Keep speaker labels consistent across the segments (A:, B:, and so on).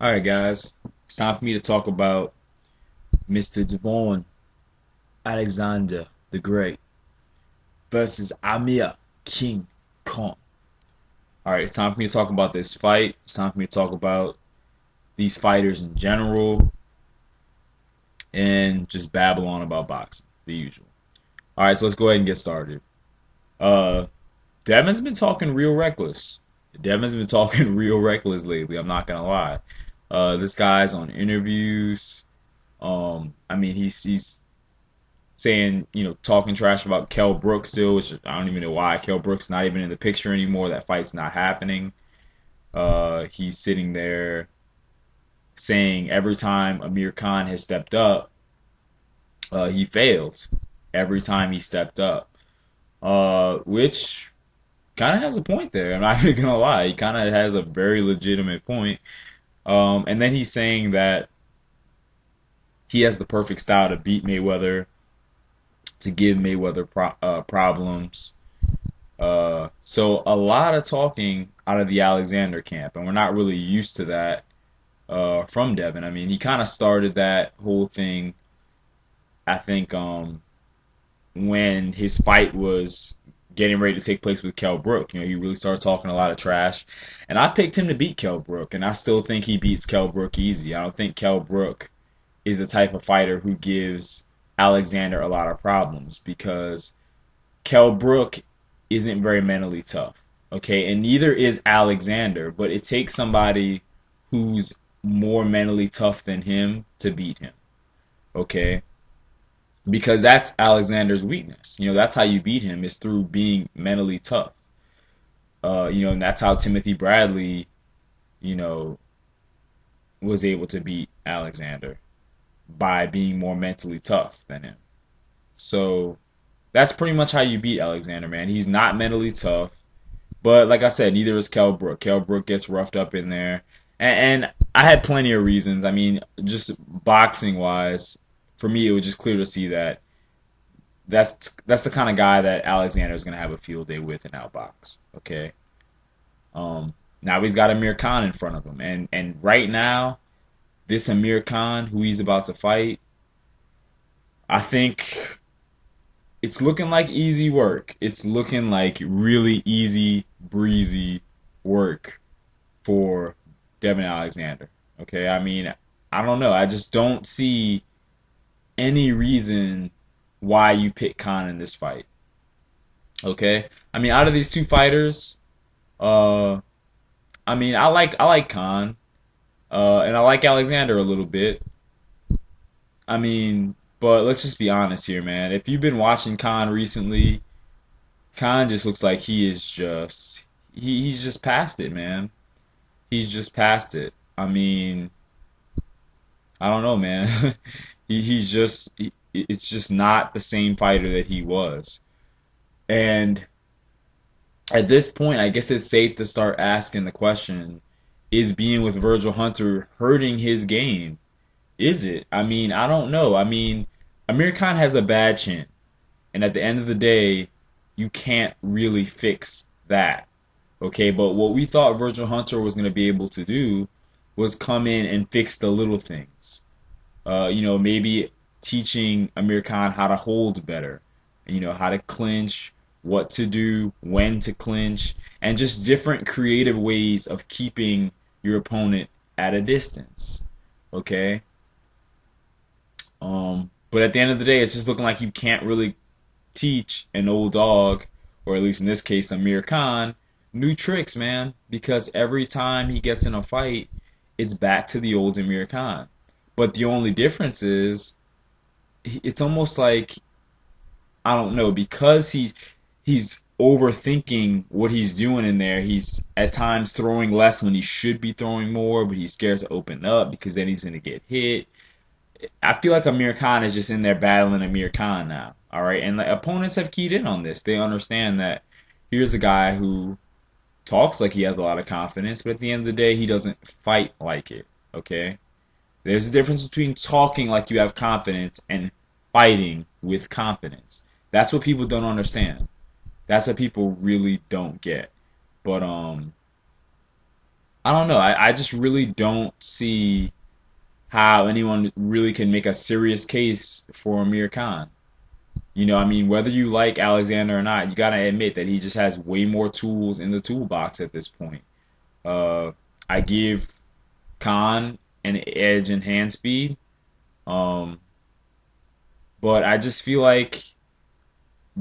A: Alright, guys. It's time for me to talk about Mr. Devon Alexander the Great versus Amir King Kong. Alright, it's time for me to talk about this fight. It's time for me to talk about these fighters in general and just babble on about boxing, the usual. Alright, so let's go ahead and get started. Uh, Devon's been talking real reckless. Devon's been talking real reckless lately, I'm not gonna lie. This guy's on interviews. I mean, he's saying, talking trash about Kell Brooks still, which I don't even know why. Kell Brooks not even in the picture anymore. That fight's not happening. He's sitting there saying every time Amir Khan has stepped up, he failed. Every time he stepped up, which kind of has a point there. I'm not even gonna lie. He kind of has a very legitimate point. And then he's saying that he has the perfect style to beat Mayweather, to give Mayweather problems. So a lot of talking out of the Alexander camp, and we're not really used to that from Devon. I mean, he kind of started that whole thing, I think, when his fight was getting ready to take place with Kell Brook. He really started talking a lot of trash, and I picked him to beat Kell Brook, and I still think he beats Kell Brook easy. I don't think Kell Brook is the type of fighter who gives Alexander a lot of problems because Kell Brook isn't very mentally tough. Okay, and neither is Alexander, but it takes somebody who's more mentally tough than him to beat him. Okay, because that's Alexander's weakness. That's how you beat him is through being mentally tough. And that's how Timothy Bradley, you know, was able to beat Alexander by being more mentally tough than him. So that's pretty much how you beat Alexander, man. He's not mentally tough, but like I said, neither is Kell Brook. Kell Brook gets roughed up in there, and I had plenty of reasons. I mean, just boxing wise, for me, it was just clear to see that that's the kind of guy that Alexander is going to have a field day with in outbox. Okay. Now he's got Amir Khan in front of him, and right now, this Amir Khan who he's about to fight, I think it's looking like easy work. It's looking like really easy, breezy work for Devon Alexander. Okay, I mean, I don't know. I just don't see any reason why you pick Khan in this fight. Okay, I mean, out of these two fighters, uh, I mean, I like Khan, and I like Alexander a little bit. I mean, but let's just be honest here, man. If you've been watching Khan recently, Khan just looks like he's just past it, man. He's just past it. I mean, I don't know, man. It's just not the same fighter that he was. And at this point, I guess it's safe to start asking the question, is being with Virgil Hunter hurting his game? Is it? I mean, I don't know. I mean, Amir Khan has a bad chin. And at the end of the day, you can't really fix that. Okay, but what we thought Virgil Hunter was going to be able to do was come in and fix the little things. Maybe teaching Amir Khan how to hold better, how to clinch, what to do, when to clinch, and just different creative ways of keeping your opponent at a distance. Okay? But at the end of the day, it's just looking like you can't really teach an old dog, or at least in this case, Amir Khan, new tricks, man. Because every time he gets in a fight, it's back to the old Amir Khan. But the only difference is, it's almost like, I don't know, because he's overthinking what he's doing in there. He's at times throwing less when he should be throwing more, but he's scared to open up because then he's going to get hit. I feel like Amir Khan is just in there battling Amir Khan now. All right, and the opponents have keyed in on this. They understand that here's a guy who talks like he has a lot of confidence, but at the end of the day, he doesn't fight like it. Okay, there's a difference between talking like you have confidence and fighting with confidence. That's what people don't understand. That's what people really don't get. But I don't know. I just really don't see how anyone really can make a serious case for Amir Khan. I mean, whether you like Alexander or not, you gotta admit that he just has way more tools in the toolbox at this point. Uh, I give Khan an edge in hand speed, um, but I just feel like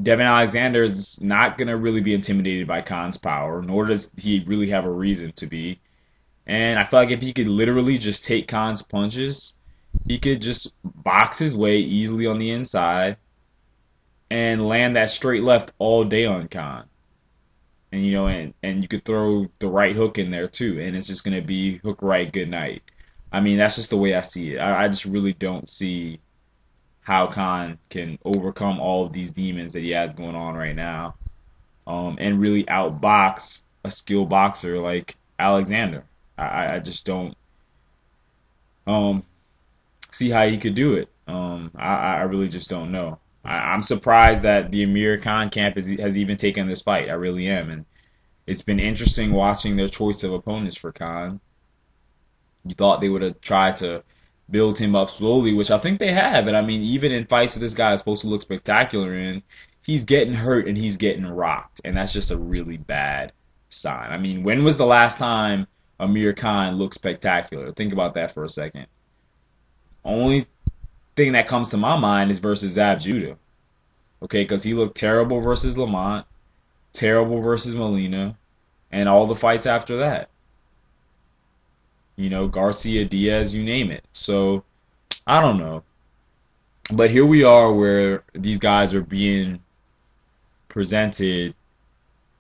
A: Devon Alexander is not gonna really be intimidated by Khan's power, nor does he really have a reason to be. And I feel like if he could literally just take Khan's punches, he could just box his way easily on the inside and land that straight left all day on Khan. And and you could throw the right hook in there too, and it's just gonna be hook right, good night. I mean, that's just the way I see it. I just really don't see how Khan can overcome all of these demons that he has going on right now, and really outbox a skilled boxer like Alexander. I just don't um, see how he could do it. I really just don't know. I'm surprised that the Amir Khan camp has even taken this fight. I really am, and it's been interesting watching their choice of opponents for Khan. You thought they would have tried to build him up slowly, which I think they have. And I mean, even in fights that this guy is supposed to look spectacular in, he's getting hurt and he's getting rocked, and that's just a really bad sign. I mean, when was the last time Amir Khan looked spectacular? Think about that for a second. Only thing that comes to my mind is versus Zab Judah. Okay, because he looked terrible versus Lamont, terrible versus Molina, and all the fights after that. Garcia, Diaz, you name it. So I don't know. But here we are where these guys are being presented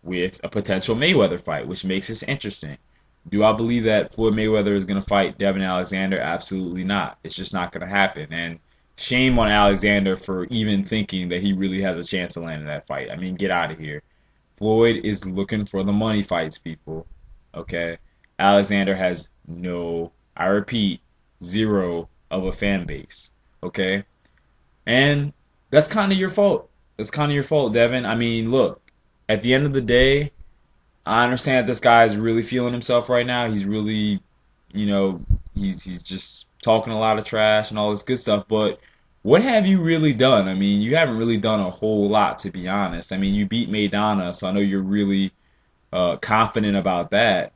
A: with a potential Mayweather fight, which makes this interesting. Do I believe that Floyd Mayweather is going to fight Devon Alexander? Absolutely not. It's just not going to happen. And shame on Alexander for even thinking that he really has a chance of landing that fight. I mean, get out of here. Floyd is looking for the money fights, people. Okay? Alexander has no, I repeat, zero of a fan base. Okay? And that's kind of your fault. That's kind of your fault, Devin. I mean, look, at the end of the day, I understand that this guy is really feeling himself right now. He's really, you know, he's just talking a lot of trash and all this good stuff. But what have you really done? I mean, you haven't really done a whole lot, to be honest. I mean, you beat Maidana, so I know you're really confident about that.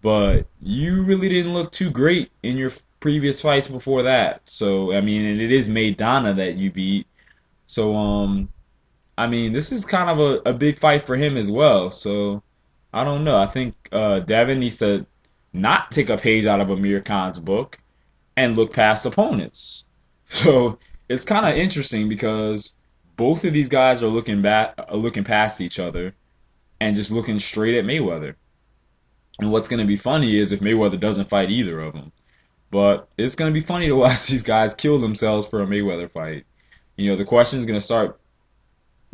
A: But you really didn't look too great in your previous fights before that. So I mean, and it is Maidana that you beat. So I mean, this is kind of a big fight for him as well. So I don't know. I think Devin needs to not take a page out of Amir Khan's book and look past opponents. So it's kind of interesting because both of these guys are looking past each other and just looking straight at Mayweather. And what's going to be funny is if Mayweather doesn't fight either of them. But it's going to be funny to watch these guys kill themselves for a Mayweather fight. The question is going to start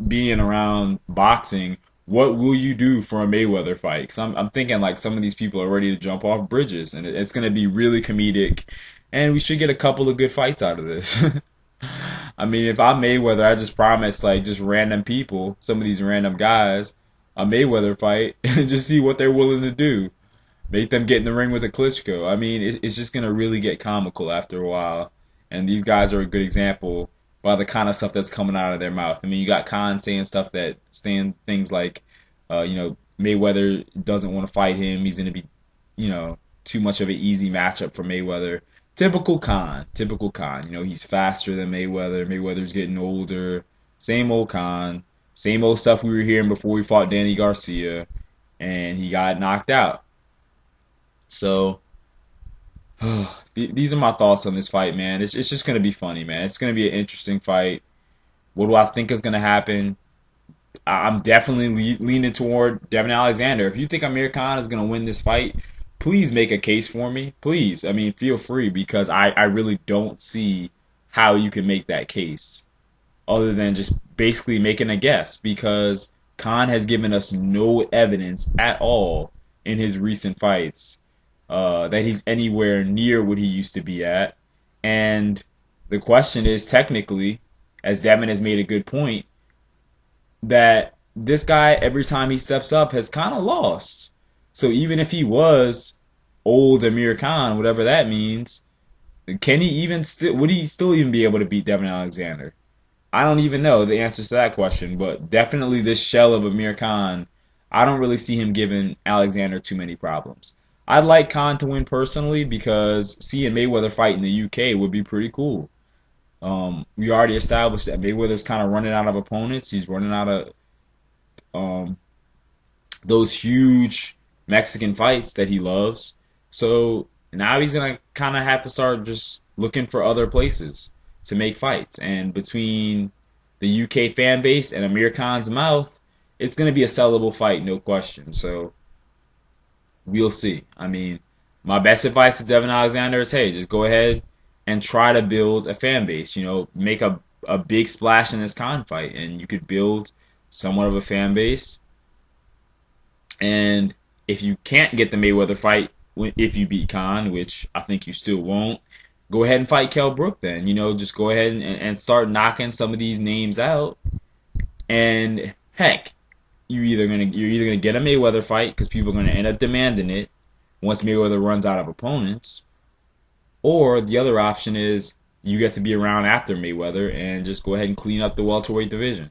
A: being around boxing. What will you do for a Mayweather fight? Because I'm thinking like some of these people are ready to jump off bridges, and it's going to be really comedic, and we should get a couple of good fights out of this. I mean, if I'm Mayweather, I just promise like just random people, some of these random guys, a Mayweather fight, and just see what they're willing to do. Make them get in the ring with a Klitschko. I mean, it's just going to really get comical after a while. And these guys are a good example by the kind of stuff that's coming out of their mouth. I mean, you got Khan saying things like, Mayweather doesn't want to fight him. He's going to be, too much of an easy matchup for Mayweather. Typical Khan. Typical Khan. He's faster than Mayweather. Mayweather's getting older. Same old Khan. Same old stuff we were hearing before he fought Danny Garcia. And he got knocked out. So, these are my thoughts on this fight, man. It's just going to be funny, man. It's going to be an interesting fight. What do I think is going to happen? I'm definitely leaning toward Devin Alexander. If you think Amir Khan is going to win this fight, please make a case for me. Please. I mean, feel free because I really don't see how you can make that case other than just basically making a guess because Khan has given us no evidence at all in his recent fights that he's anywhere near what he used to be at. And the question is, technically, as Devin has made a good point, that this guy, every time he steps up, has kind of lost. So even if he was old Amir Khan, whatever that means, can he even still? Would he still even be able to beat Devon Alexander? I don't even know the answers to that question, but definitely this shell of Amir Khan, I don't really see him giving Alexander too many problems. I'd like Khan to win personally because seeing Mayweather fight in the UK would be pretty cool. We already established that Mayweather's kind of running out of opponents. He's running out of um, those huge Mexican fights that he loves. So now he's gonna kind of have to start just looking for other places to make fights. And between the UK fan base and Amir Khan's mouth, it's gonna be a sellable fight, no question. So we'll see. I mean, my best advice to Devin Alexander is, hey, just go ahead and try to build a fan base. You know, make a big splash in this Khan fight, and you could build somewhat of a fan base. And if you can't get the Mayweather fight, if you beat Khan, which I think you still won't, go ahead and fight Kell Brook then. You know, just go ahead and start knocking some of these names out. And heck, you're either gonna get a Mayweather fight because people are gonna end up demanding it once Mayweather runs out of opponents, or the other option is you get to be around after Mayweather and just go ahead and clean up the welterweight division.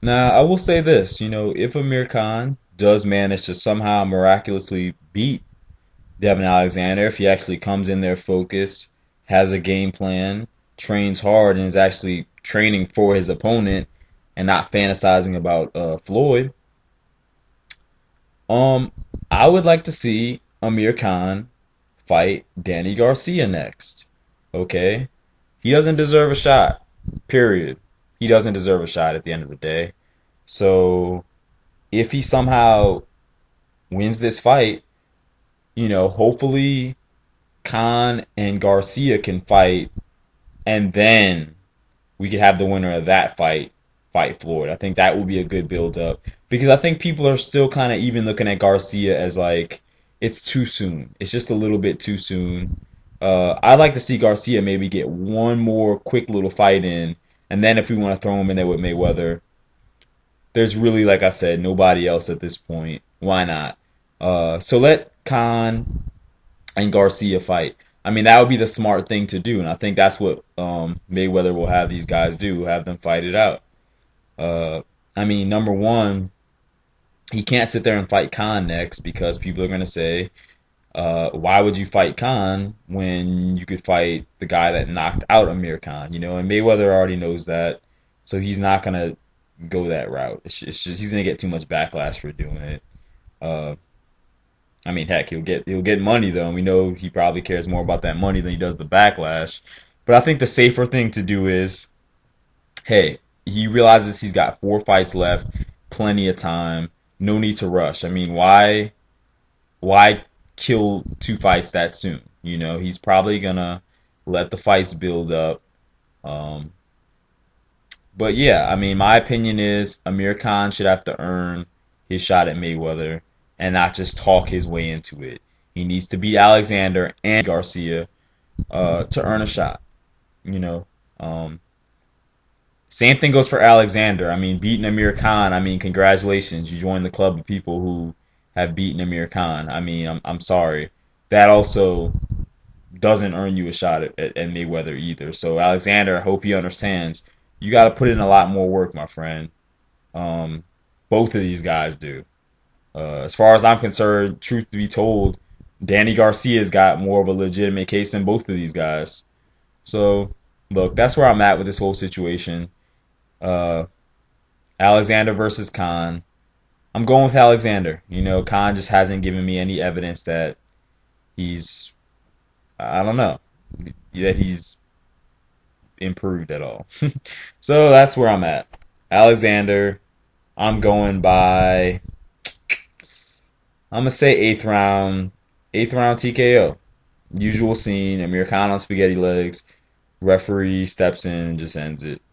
A: Now, I will say this, you know, if Amir Khan does manage to somehow miraculously beat Devin Alexander, if he actually comes in there focused, has a game plan, trains hard, and is actually training for his opponent and not fantasizing about Floyd, um, I would like to see Amir Khan fight Danny Garcia next. Okay? He doesn't deserve a shot. Period. He doesn't deserve a shot at the end of the day. So if he somehow wins this fight, you know, hopefully Khan and Garcia can fight, and then we could have the winner of that fight Floyd. I think that would be a good build up because I think people are still kind of even looking at Garcia as like it's too soon. It's just a little bit too soon. I'd like to see Garcia maybe get one more quick little fight in, and then if we want to throw him in there with Mayweather, there's really, like I said, nobody else at this point. Why not? So let Khan and Garcia fight. I mean, that would be the smart thing to do, and I think that's what Mayweather will have these guys do, have them fight it out. Uh, I mean, number one, he can't sit there and fight Khan next because people are going to say, why would you fight Khan when you could fight the guy that knocked out Amir Khan? You know, and Mayweather already knows that, so he's not going to go that route. It's just, he's going to get too much backlash for doing it. Uh, I mean, heck, he'll get money though, and we know he probably cares more about that money than he does the backlash. But I think the safer thing to do is, hey, he realizes he's got 4 fights left, plenty of time, no need to rush. I mean, why kill 2 fights that soon? You know, he's probably gonna let the fights build up. Um, but yeah, I mean, my opinion is Amir Khan should have to earn his shot at Mayweather and not just talk his way into it. He needs to beat Alexander and Garcia to earn a shot. You know, same thing goes for Alexander. I mean, beating Amir Khan. I mean, congratulations, you joined the club of people who have beaten Amir Khan. I mean, I'm sorry. That also doesn't earn you a shot at Mayweather either. So Alexander, I hope he understands. You got to put in a lot more work, my friend. Um, both of these guys do. As far as I'm concerned, truth to be told, Danny Garcia's got more of a legitimate case than both of these guys. So, look, that's where I'm at with this whole situation. Uh, Alexander versus Khan. I'm going with Alexander. You know, Khan just hasn't given me any evidence that he's, I don't know, that he's improved at all. So that's where I'm at. Alexander, I'm going by, I'm gonna say eighth round TKO. Usual scene. Amir Khan on spaghetti legs. Referee steps in and just ends it.